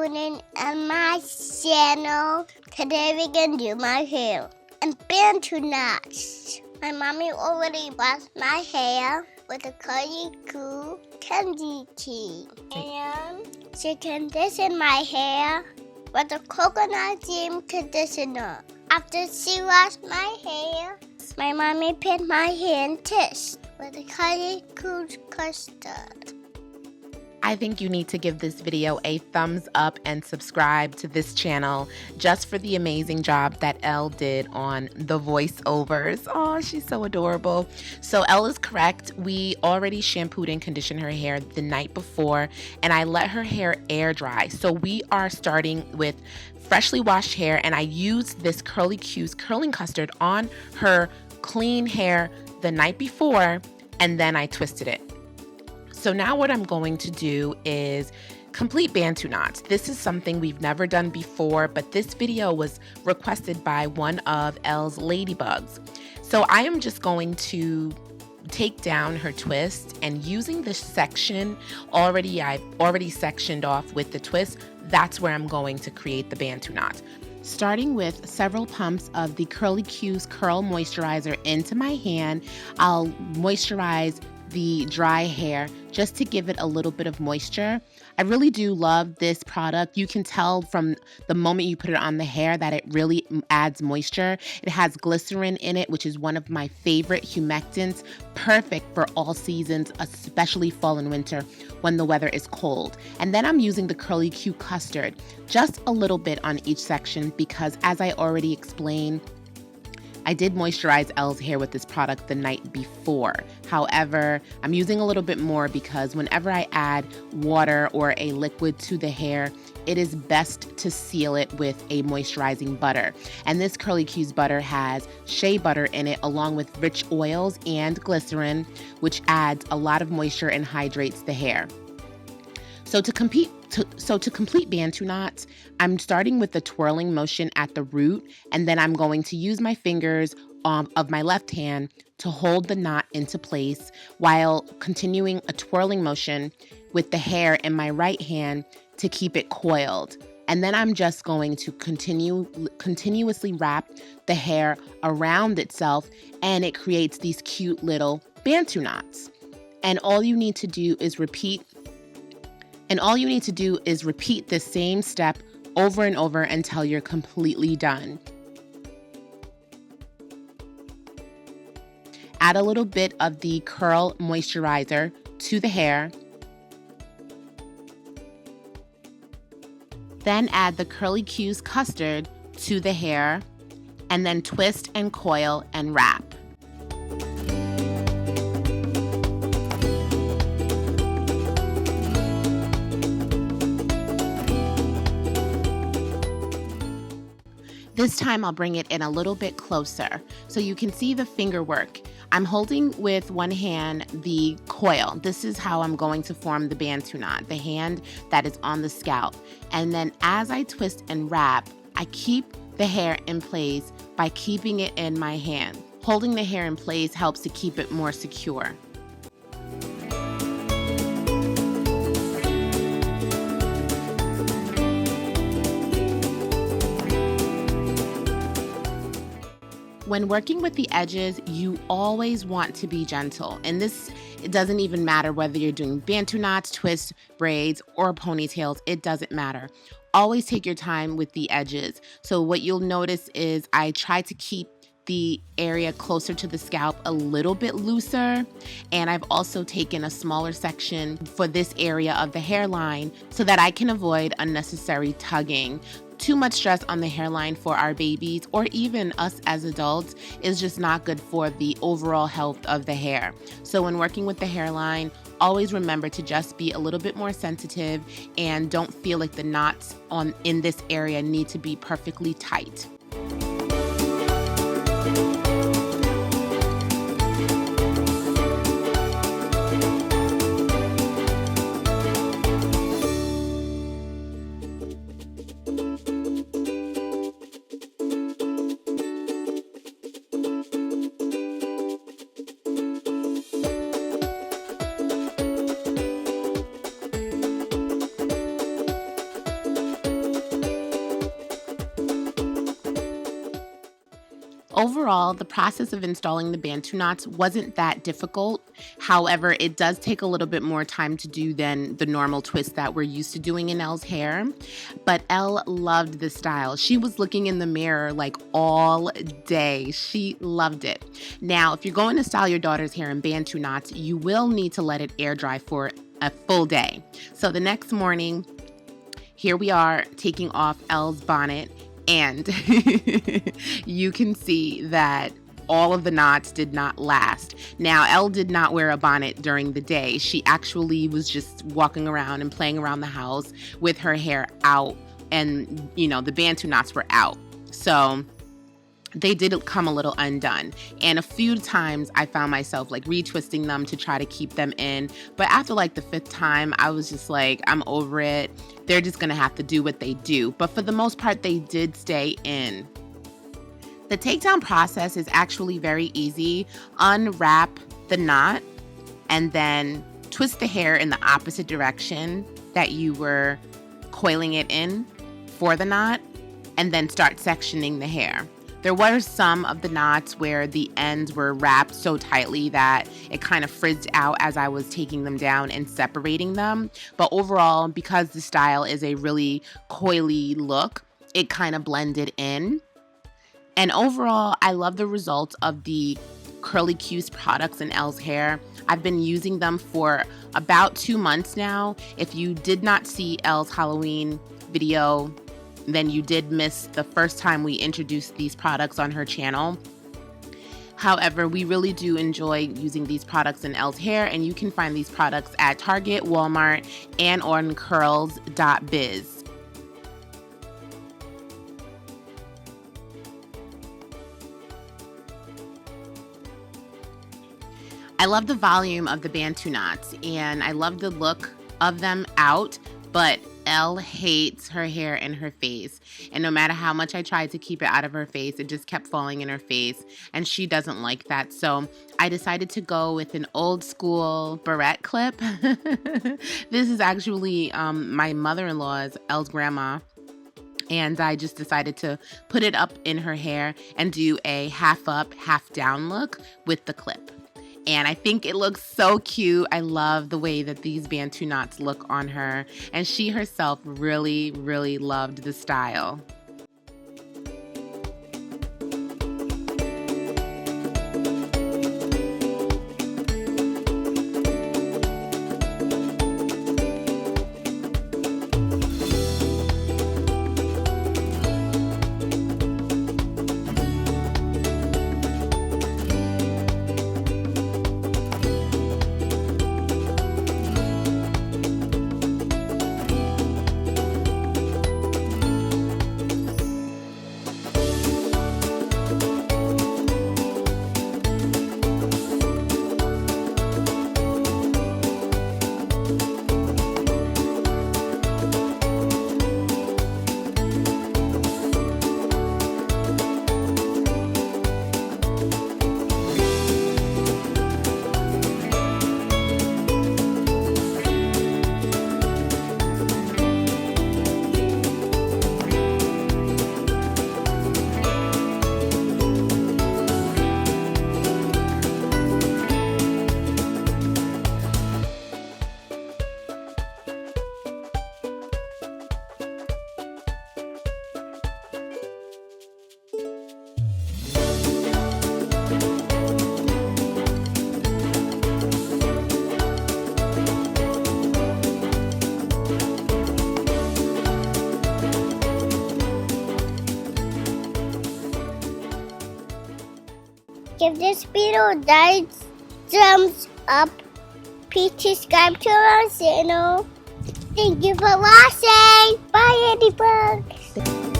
tuning in my channel. Today we're gonna do my hair and Bantu Knots. My mommy already washed my hair with a Curly Qs Custard. And she conditioned my hair with a coconut cream conditioner. After she washed my hair, my mommy put my hair in test with a Curly Qs Custard. I think you need to give this video a thumbs up and subscribe to this channel just for the amazing job that Elle did on the voiceovers. Oh, she's so adorable. So Elle is correct. We already shampooed and conditioned her hair the night before, and I let her hair air dry. So we are starting with freshly washed hair, and I used this Curly Qs Curling Custard on her clean hair the night before, and then I twisted it. So now what I'm going to do is complete Bantu knots. This is something we've never done before, but this video was requested by one of Elle's Ladybugs. So I am just going to take down her twist, and using this section I've already sectioned off with the twist, that's where I'm going to create the Bantu knot. Starting with several pumps of the Curly Qs Curl Moisturizer into my hand, I'll moisturize the dry hair just to give it a little bit of moisture. I really do love this product. You can tell from the moment you put it on the hair that it really adds moisture. It has glycerin in it, which is one of my favorite humectants, perfect for all seasons, especially fall and winter when the weather is cold. And then I'm using the Curly Qs Custard, just a little bit on each section because, as I already explained, I did moisturize Elle's hair with this product the night before. However, I'm using a little bit more because whenever I add water or a liquid to the hair, it is best to seal it with a moisturizing butter. And this Curly Qs butter has shea butter in it along with rich oils and glycerin, which adds a lot of moisture and hydrates the hair. So to complete Bantu knots, I'm starting with the twirling motion at the root, and then I'm going to use my fingers of my left hand to hold the knot into place while continuing a twirling motion with the hair in my right hand to keep it coiled. And then I'm just going to continuously wrap the hair around itself, and it creates these cute little Bantu knots. And all you need to do is repeat the same step over and over until you're completely done. Add a little bit of the Curl Moisturizer to the hair. Then add the Curly Qs Custard to the hair, and then twist and coil and wrap. This time I'll bring it in a little bit closer so you can see the finger work. I'm holding with one hand the coil. This is how I'm going to form the Bantu knot, the hand that is on the scalp. And then as I twist and wrap, I keep the hair in place by keeping it in my hand. Holding the hair in place helps to keep it more secure. When working with the edges, you always want to be gentle. And it doesn't even matter whether you're doing Bantu knots, twists, braids, or ponytails, it doesn't matter. Always take your time with the edges. So what you'll notice is I try to keep the area closer to the scalp a little bit looser, and I've also taken a smaller section for this area of the hairline so that I can avoid unnecessary tugging. Too much stress on the hairline for our babies or even us as adults is just not good for the overall health of the hair. So when working with the hairline, always remember to just be a little bit more sensitive and don't feel like the knots in this area need to be perfectly tight. overall, the process of installing the Bantu Knots wasn't that difficult. However, it does take a little bit more time to do than the normal twist that we're used to doing in Elle's hair. But Elle loved this style. She was looking in the mirror like all day. She loved it. Now, if you're going to style your daughter's hair in Bantu Knots, you will need to let it air dry for a full day. So the next morning, here we are taking off Elle's bonnet, and you can see that all of the knots did not last. Now, Elle did not wear a bonnet during the day. She actually was just walking around and playing around the house with her hair out, and the Bantu knots were out. So they did come a little undone. And a few times I found myself like retwisting them to try to keep them in. But after like the 5th time, I was just like, I'm over it. They're just gonna have to do what they do. But for the most part, they did stay in. The takedown process is actually very easy. Unwrap the knot and then twist the hair in the opposite direction that you were coiling it in for the knot, and then start sectioning the hair. There were some of the knots where the ends were wrapped so tightly that it kind of frizzed out as I was taking them down and separating them. But overall, because the style is a really coily look, it kind of blended in. And overall, I love the results of the Curly Qs products in Elle's hair. I've been using them for about 2 months now. If you did not see Elle's Halloween video, then you did miss the first time we introduced these products on her channel. However, we really do enjoy using these products in Elle's hair, and you can find these products at Target, Walmart, and on Curls.biz. I love the volume of the Bantu knots, and I love the look of them out, but Elle hates her hair in her face, and no matter how much I tried to keep it out of her face, it just kept falling in her face, and she doesn't like that. So I decided to go with an old school barrette clip. This is actually my mother-in-law's, Elle's grandma, and I just decided to put it up in her hair and do a half up, half down look with the clip. And I think it looks so cute. I love the way that these Bantu knots look on her. And she herself really, really loved the style. Give this video 9 thumbs up. Please subscribe to our channel. Thank you for watching. Bye, Ladybugs.